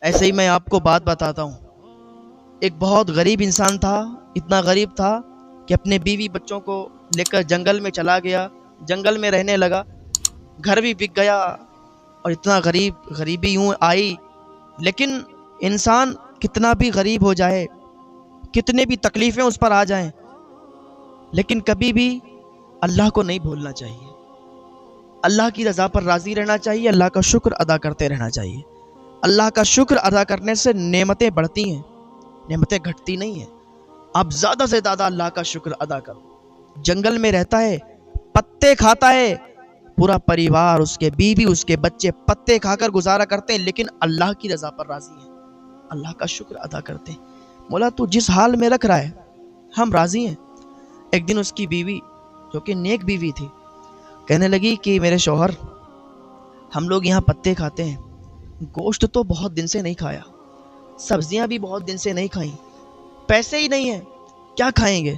ایسے ہی میں آپ کو بات بتاتا ہوں، ایک بہت غریب انسان تھا، اتنا غریب تھا کہ اپنے بیوی بچوں کو لے کر جنگل میں چلا گیا، جنگل میں رہنے لگا، گھر بھی بک گیا، اور اتنا غریبی یوں آئی۔ لیکن انسان کتنا بھی غریب ہو جائے، کتنے بھی تکلیفیں اس پر آ جائیں، لیکن کبھی بھی اللہ کو نہیں بھولنا چاہیے، اللہ کی رضا پر راضی رہنا چاہیے، اللہ کا شکر ادا کرتے رہنا چاہیے۔ اللہ کا شکر ادا کرنے سے نعمتیں بڑھتی ہیں، نعمتیں گھٹتی نہیں ہیں۔ آپ زیادہ سے زیادہ اللہ کا شکر ادا کرو۔ جنگل میں رہتا ہے، پتے کھاتا ہے، پورا پریوار، اس کے بیوی، اس کے بچے پتے کھا کر گزارا کرتے ہیں، لیکن اللہ کی رضا پر راضی ہیں، اللہ کا شکر ادا کرتے ہیں۔ مولا تو جس حال میں رکھ رہا ہے ہم راضی ہیں۔ ایک دن اس کی بیوی، جو کہ نیک بیوی تھی، کہنے لگی کہ میرے شوہر، ہم لوگ یہاں پتے کھاتے ہیں، گوشت تو بہت دن سے نہیں کھایا، سبزیاں بھی بہت دن سے نہیں کھائیں، پیسے ہی نہیں ہیں، کیا کھائیں گے؟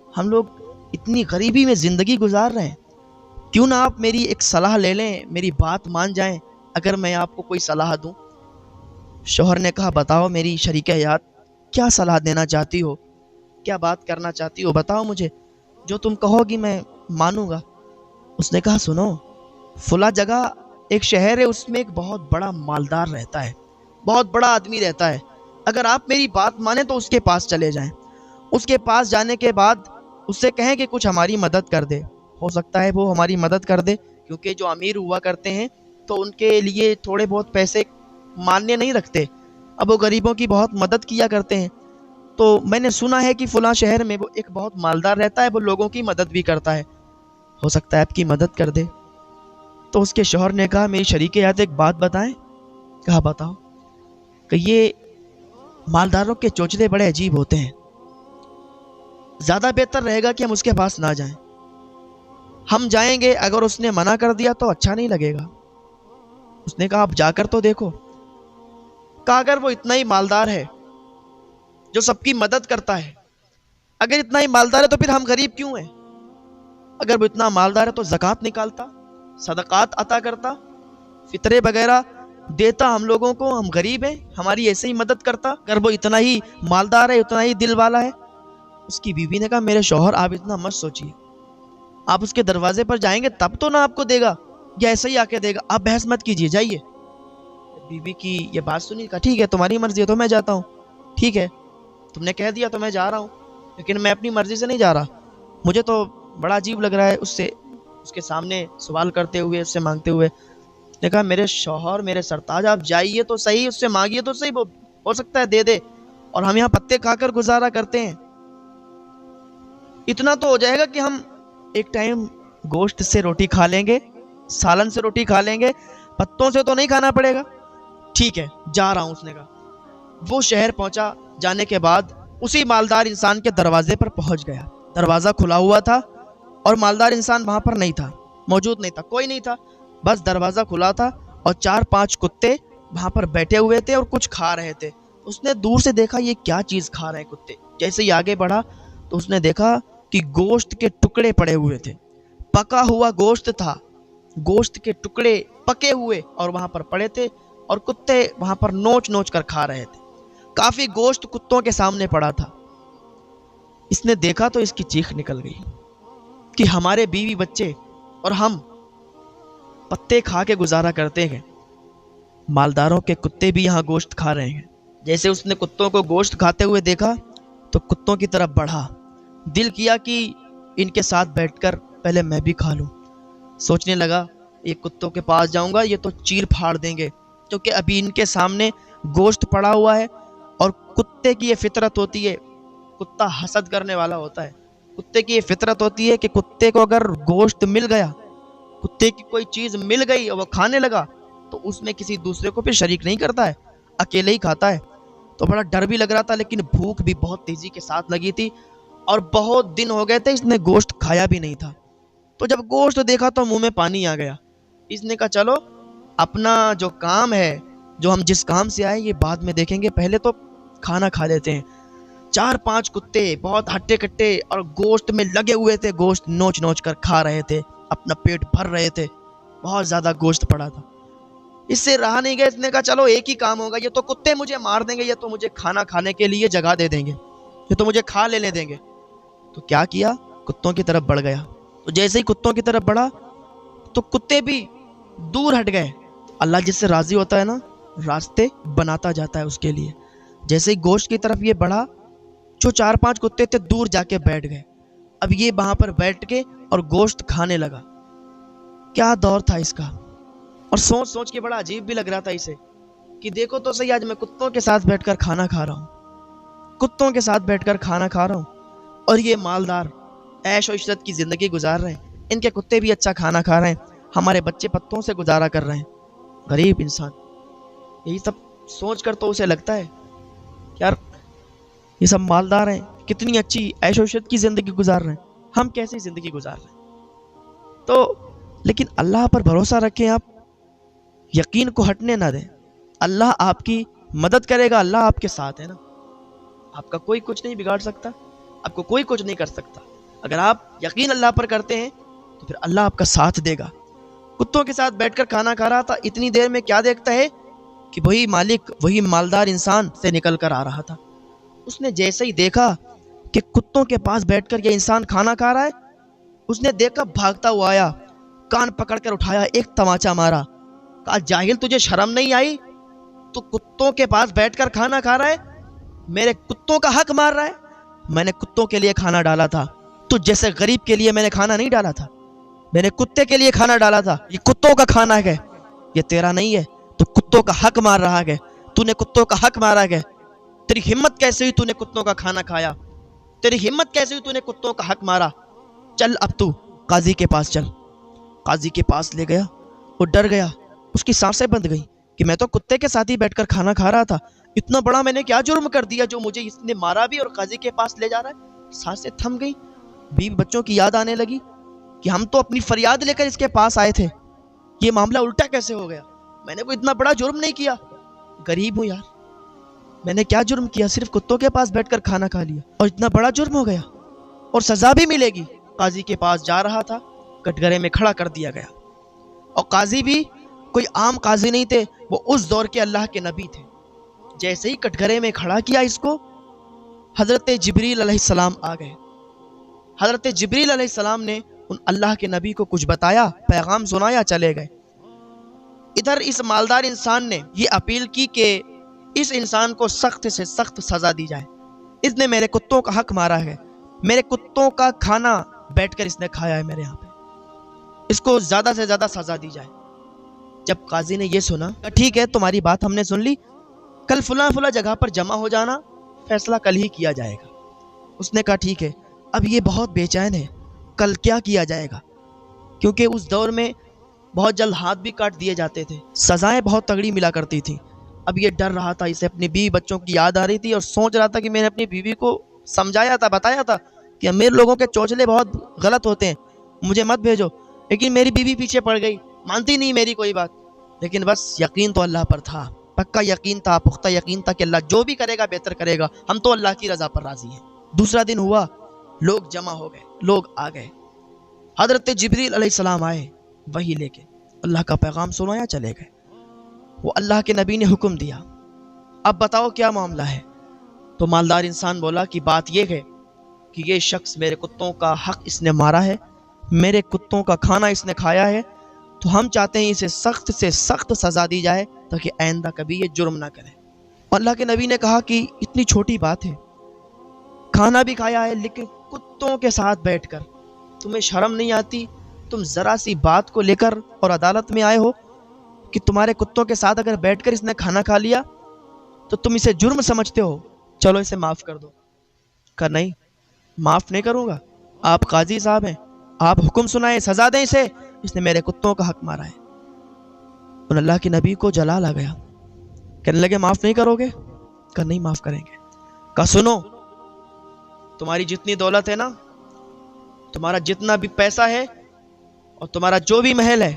ہم لوگ اتنی غریبی میں زندگی گزار رہے ہیں، کیوں نہ آپ میری ایک صلاح لے لیں، میری بات مان جائیں، اگر میں آپ کو کوئی صلاح دوں۔ شوہر نے کہا بتاؤ میری شریک حیات، کیا صلاح دینا چاہتی ہو، کیا بات کرنا چاہتی ہو، بتاؤ مجھے، جو تم کہو گی میں مانوں گا۔ اس نے کہا سنو، فلاں جگہ ایک شہر ہے، اس میں ایک بہت بڑا مالدار رہتا ہے، بہت بڑا آدمی رہتا ہے، اگر آپ میری بات مانیں تو اس کے پاس چلے جائیں، اس کے پاس جانے کے بعد اس سے کہیں کہ کچھ ہماری مدد کر دے، ہو سکتا ہے وہ ہماری مدد کر دے، کیونکہ جو امیر ہوا کرتے ہیں تو ان کے لیے تھوڑے بہت پیسے ماننے نہیں رکھتے، اب وہ غریبوں کی بہت مدد کیا کرتے ہیں۔ تو میں نے سنا ہے کہ فلاں شہر میں وہ ایک بہت مالدار رہتا ہے، وہ لوگوں کی مدد بھی کرتا ہے، ہو سکتا ہے آپ کی مدد کر دے۔ تو اس کے شوہر نے کہا میری شریک حیات ایک بات بتائیں۔ کہا بتاؤ۔ کہ یہ مالداروں کے چوچلے بڑے عجیب ہوتے ہیں، زیادہ بہتر رہے گا کہ ہم اس کے پاس نہ جائیں، ہم جائیں گے اگر اس نے منع کر دیا تو اچھا نہیں لگے گا۔ اس نے کہا آپ جا کر تو دیکھو۔ کہا اگر وہ اتنا ہی مالدار ہے جو سب کی مدد کرتا ہے، اگر اتنا ہی مالدار ہے تو پھر ہم غریب کیوں ہیں؟ اگر وہ اتنا مالدار ہے تو زکوٰۃ نکالتا، صدقات عطا کرتا، فطرے وغیرہ دیتا ہم لوگوں کو، ہم غریب ہیں، ہماری ایسے ہی مدد کرتا اگر وہ اتنا ہی مالدار ہے، اتنا ہی دل والا ہے۔ اس کی بیوی نے کہا میرے شوہر آپ اتنا مت سوچیے، آپ اس کے دروازے پر جائیں گے تب تو نہ آپ کو دے گا، یا ایسے ہی آ کے دے گا، آپ بحث مت کیجیے، جائیے۔ بیوی کی یہ بات سنی، کہا ٹھیک ہے تمہاری مرضی ہے تو میں جاتا ہوں، ٹھیک ہے تم نے کہہ دیا تو میں جا رہا ہوں، لیکن میں اپنی مرضی سے نہیں جا رہا، مجھے تو بڑا عجیب لگ رہا ہے اس سے، اس کے سامنے سوال کرتے ہوئے، اس سے مانگتے ہوئے۔ نے کہا میرے شوہر، میرے سرتاج، آپ جائیے تو صحیح، اس سے مانگیے تو صحیح، وہ ہو سکتا ہے دے دے، اور ہم یہاں پتے کھا کر گزارا کرتے ہیں، اتنا تو ہو جائے گا کہ ہم ایک ٹائم گوشت سے روٹی کھا لیں گے، سالن سے روٹی کھا لیں گے، پتوں سے تو نہیں کھانا پڑے گا۔ ٹھیک ہے جا رہا ہوں، اس نے کہا۔ وہ شہر پہنچا، جانے کے بعد اسی مالدار انسان کے دروازے پر پہنچ گیا، دروازہ کھلا ہوا تھا اور مالدار انسان وہاں پر نہیں تھا، موجود نہیں تھا، کوئی نہیں تھا، بس دروازہ کھلا تھا اور 4-5 کتے وہاں پر بیٹھے ہوئے تھے اور کچھ کھا رہے تھے۔ اس نے دور سے دیکھا یہ کیا چیز کھا رہے ہیں کتے، جیسے ہی آگے بڑھا تو اس نے دیکھا کہ گوشت کے ٹکڑے پڑے ہوئے تھے، پکا ہوا گوشت تھا، گوشت کے ٹکڑے پکے ہوئے اور وہاں پر پڑے تھے، اور کتے وہاں پر نوچ نوچ کر کھا رہے تھے، کافی گوشت کتوں کے سامنے پڑا تھا۔ اس نے دیکھا تو اس کی چیخ نکل گئی کہ ہمارے بیوی بچے اور ہم پتے کھا کے گزارا کرتے ہیں، مالداروں کے کتے بھی یہاں گوشت کھا رہے ہیں۔ جیسے اس نے کتوں کو گوشت کھاتے ہوئے دیکھا تو کتوں کی طرف بڑھا، دل کیا کہ ان کے ساتھ بیٹھ کر پہلے میں بھی کھا لوں۔ سوچنے لگا یہ کتوں کے پاس جاؤں گا یہ تو چیر پھاڑ دیں گے، کیونکہ ابھی ان کے سامنے گوشت پڑا ہوا ہے، اور کتے کی یہ فطرت ہوتی ہے، کتا حسد کرنے والا ہوتا ہے، کتے کی یہ فطرت ہوتی ہے کہ کتے کو اگر گوشت مل گیا، کتے کی کوئی چیز مل گئی اور وہ کھانے لگا تو اس میں کسی دوسرے کو پھر شریک نہیں کرتا ہے، اکیلے ہی کھاتا ہے۔ تو بڑا ڈر بھی لگ رہا تھا، لیکن بھوک بھی بہت تیزی کے ساتھ لگی تھی، اور بہت دن ہو گئے تھے اس نے گوشت کھایا بھی نہیں تھا۔ تو جب گوشت دیکھا تو منہ میں پانی آ گیا۔ اس نے کہا چلو اپنا جو کام ہے، جو ہم جس کام سے آئے، یہ بعد میں دیکھیں گے، پہلے تو کھانا کھا لیتے ہیں۔ 4-5 کتے بہت ہٹے کٹے اور گوشت میں لگے ہوئے تھے، گوشت نوچ نوچ کر کھا رہے تھے، اپنا پیٹ بھر رہے تھے، بہت زیادہ گوشت پڑا تھا۔ اس سے رہا نہیں گیا، اس نے کہا چلو ایک ہی کام ہوگا، یہ تو کتے مجھے مار دیں گے، یہ تو مجھے کھانا کھانے کے لیے جگہ دے دیں گے، یہ تو مجھے کھا لینے دیں گے۔ تو کیا کیا؟ کتوں کی طرف بڑھ گیا۔ تو جیسے ہی کتوں کی طرف بڑھا تو کتے بھی دور ہٹ گئے۔ اللہ جس سے راضی ہوتا ہے نا، راستے بناتا جاتا ہے اس کے لیے۔ جیسے ہی گوشت کی طرف یہ بڑھا، جو 4-5 کتے تھے دور جا کے بیٹھ گئے۔ اب یہ وہاں پر بیٹھ کے اور گوشت کھانے لگا۔ کیا دور تھا اس کا! اور سوچ سوچ کے بڑا عجیب بھی لگ رہا تھا اسے کہ دیکھو تو صحیح، آج میں کتوں کے ساتھ بیٹھ کر کھانا کھا رہا ہوں، کتوں کے ساتھ بیٹھ کر کھانا کھا رہا ہوں، اور یہ مالدار عیش و عشرت کی زندگی گزار رہے ہیں، ان کے کتے بھی اچھا کھانا کھا رہے ہیں، ہمارے بچے پتوں سے گزارا کر رہے ہیں۔ غریب انسان یہی سب سوچ کر تو اسے لگتا ہے یار یہ سب مالدار ہیں، کتنی اچھی عیش و عشرت کی زندگی گزار رہے ہیں، ہم کیسی زندگی گزار رہے ہیں۔ تو لیکن اللہ پر بھروسہ رکھیں، آپ یقین کو ہٹنے نہ دیں۔ اللہ آپ کی مدد کرے گا، اللہ آپ کے ساتھ ہے نا، آپ کا کوئی کچھ نہیں بگاڑ سکتا، آپ کو کوئی کچھ نہیں کر سکتا۔ اگر آپ یقین اللہ پر کرتے ہیں تو پھر اللہ آپ کا ساتھ دے گا۔ کتوں کے ساتھ بیٹھ کر کھانا کھا رہا تھا، اتنی دیر میں کیا دیکھتا ہے کہ وہی مالک، وہی مالدار انسان سے نکل کر آ رہا تھا۔ اس نے جیسے ہی دیکھا کہ کتوں کے پاس بیٹھ کر یہ انسان کھانا کھا رہا ہے، اس نے دیکھا بھاگتا ہوا آیا، کان پکڑ کر اٹھایا، ایک تماچا مارا، کہا جاہل تجھے شرم نہیں آئی؟ تو کتوں کے پاس بیٹھ کر کھانا کھا رہا ہے، میرے کتوں کا حق مار رہا ہے؟ میں نے کتوں کے لیے کھانا ڈالا تھا، تو جیسے غریب کے لیے میں نے کھانا نہیں ڈالا تھا، میں نے کتے کے لیے کھانا ڈالا تھا۔ یہ کتوں کا کھانا ہے، یہ تیرا نہیں ہے، تو کتوں کا حق مار رہا ہے، تو نے کتوں کا حق مارا ہے۔ تیری ہمت کیسے ہوئی تو نے کتوں کا کھانا کھایا؟ تیری ہمت کیسے ہوئی تو نے کتوں کا حق مارا؟ چل اب تو قاضی کے پاس چل۔ قاضی کے پاس لے گیا، وہ ڈر گیا، اس کی سانسیں بند گئی کہ میں تو کتے کے ساتھ ہی بیٹھ کر کھانا کھا رہا تھا، اتنا بڑا میں نے کیا جرم کر دیا جو مجھے اس نے مارا بھی اور قاضی کے پاس لے جا رہا ہے؟ سانسیں تھم گئی، بیوی بچوں کی یاد آنے لگی کہ ہم تو اپنی فریاد لے کر اس کے پاس آئے تھے، یہ معاملہ الٹا کیسے ہو گیا؟ میں نے کوئی اتنا بڑا جرم نہیں کیا، غریب ہوں یار، میں نے کیا جرم کیا؟ صرف کتوں کے پاس بیٹھ کر کھانا کھا لیا اور اتنا بڑا جرم ہو گیا، اور سزا بھی ملے گی۔ قاضی کے پاس جا رہا تھا، کٹگرے میں کھڑا کر دیا گیا، اور قاضی بھی کوئی عام قاضی نہیں تھے، وہ اس دور کے اللہ کے نبی تھے۔ جیسے ہی کٹگرے میں کھڑا کیا اس کو، حضرت جبریل علیہ السلام آ گئے۔ حضرت جبریل علیہ السلام نے ان اللہ کے نبی کو کچھ بتایا، پیغام سنایا، چلے گئے۔ ادھر اس مالدار انسان نے یہ اپیل کی کہ اس انسان کو سخت سے سخت سزا دی جائے، اس نے میرے کتوں کا حق مارا ہے، میرے کتوں کا کھانا بیٹھ کر اس نے کھایا ہے میرے یہاں پہ، اس کو زیادہ سے زیادہ سزا دی جائے۔ جب قاضی نے یہ سنا، کہا ٹھیک ہے تمہاری بات ہم نے سن لی، کل فلاں فلاں جگہ پر جمع ہو جانا، فیصلہ کل ہی کیا جائے گا۔ اس نے کہا ٹھیک ہے۔ اب یہ بہت بے چین ہے، کل کیا کیا جائے گا، کیونکہ اس دور میں بہت جلد ہاتھ بھی کاٹ دیے جاتے تھے، سزائیں بہت تگڑی ملا کرتی تھیں۔ اب یہ ڈر رہا تھا، اسے اپنی بیوی بچوں کی یاد آ رہی تھی، اور سوچ رہا تھا کہ میں نے اپنی بیوی کو سمجھایا تھا، بتایا تھا کہ امیر لوگوں کے چوچلے بہت غلط ہوتے ہیں، مجھے مت بھیجو، لیکن میری بیوی پیچھے پڑ گئی، مانتی نہیں میری کوئی بات۔ لیکن بس یقین تو اللہ پر تھا، پکا یقین تھا، پختہ یقین تھا کہ اللہ جو بھی کرے گا بہتر کرے گا، ہم تو اللہ کی رضا پر راضی ہیں۔ دوسرا دن ہوا، لوگ جمع ہو گئے، لوگ آ گئے، حضرت جبریل علیہ السلام آئے وحی لے کے، اللہ کا پیغام سنایا، چلے گئے۔ وہ اللہ کے نبی نے حکم دیا، اب بتاؤ کیا معاملہ ہے؟ تو مالدار انسان بولا کہ بات یہ ہے کہ یہ شخص میرے کتوں کا حق اس نے مارا ہے، میرے کتوں کا کھانا اس نے کھایا ہے، تو ہم چاہتے ہیں اسے سخت سے سخت سزا دی جائے تاکہ آئندہ کبھی یہ جرم نہ کرے۔ اللہ کے نبی نے کہا کہ اتنی چھوٹی بات ہے، کھانا بھی کھایا ہے لیکن کتوں کے ساتھ بیٹھ کر، تمہیں شرم نہیں آتی؟ تم ذرا سی بات کو لے کر اور عدالت میں آئے ہو کہ تمہارے کتوں کے ساتھ اگر بیٹھ کر اس نے کھانا کھا لیا تو تم اسے جرم سمجھتے ہو، چلو اسے معاف کر دو۔ کہا نہیں، معاف نہیں کروں گا، آپ قاضی صاحب ہیں، آپ حکم سنائیں، سزا دیں اسے، اس نے میرے کتوں کا حق مارا ہے۔ اور اللہ کے نبی کو جلال آ گیا، کہنے لگے معاف نہیں کرو گے؟ کہا نہیں معاف کریں گے۔ کہا سنو، تمہاری جتنی دولت ہے نا، تمہارا جتنا بھی پیسہ ہے اور تمہارا جو بھی محل ہے،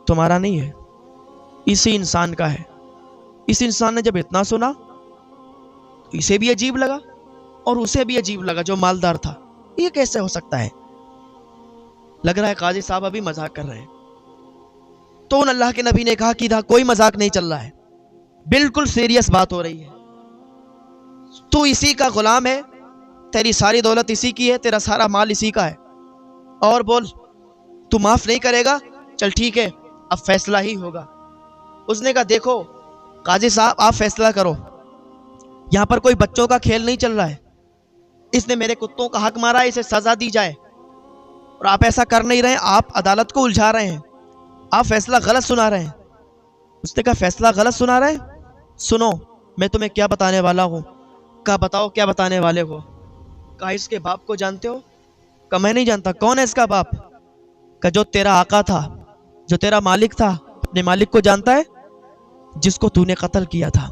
تمہارا نہیں ہے، اسی انسان کا ہے۔ اس انسان نے جب اتنا سنا تو اسے بھی عجیب لگا اور اسے بھی عجیب لگا جو مالدار تھا، یہ کیسے ہو سکتا ہے؟ لگ رہا ہے قاضی صاحب ابھی مذاق کر رہے ہیں۔ تو ان اللہ کے نبی نے کہا کہ ادھر کوئی مذاق نہیں چل رہا ہے، بالکل سیریس بات ہو رہی ہے، تو اسی کا غلام ہے، تیری ساری دولت اسی کی ہے، تیرا سارا مال اسی کا ہے، اور بول تو معاف نہیں کرے گا؟ چل ٹھیک ہے، اب فیصلہ ہی ہوگا۔ اس نے کہا دیکھو قاضی صاحب آپ فیصلہ کرو، یہاں پر کوئی بچوں کا کھیل نہیں چل رہا ہے، اس نے میرے کتوں کا حق مارا ہے، اسے سزا دی جائے، اور آپ ایسا کر نہیں رہے ہیں، آپ عدالت کو الجھا رہے ہیں، آپ فیصلہ غلط سنا رہے ہیں۔ اس نے کہا فیصلہ غلط سنا رہے ہیں؟ سنو میں تمہیں کیا بتانے والا ہوں۔ کہا بتاؤ کیا بتانے والے ہو؟ کہا اس کے باپ کو جانتے ہو؟ کہا میں نہیں جانتا۔ کون ہے اس کا باپ؟ کہا جو تیرا آقا تھا، جو تیرا مالک تھا، اپنے مالک کو جانتا ہے؟ جس کو تو نے قتل کیا تھا۔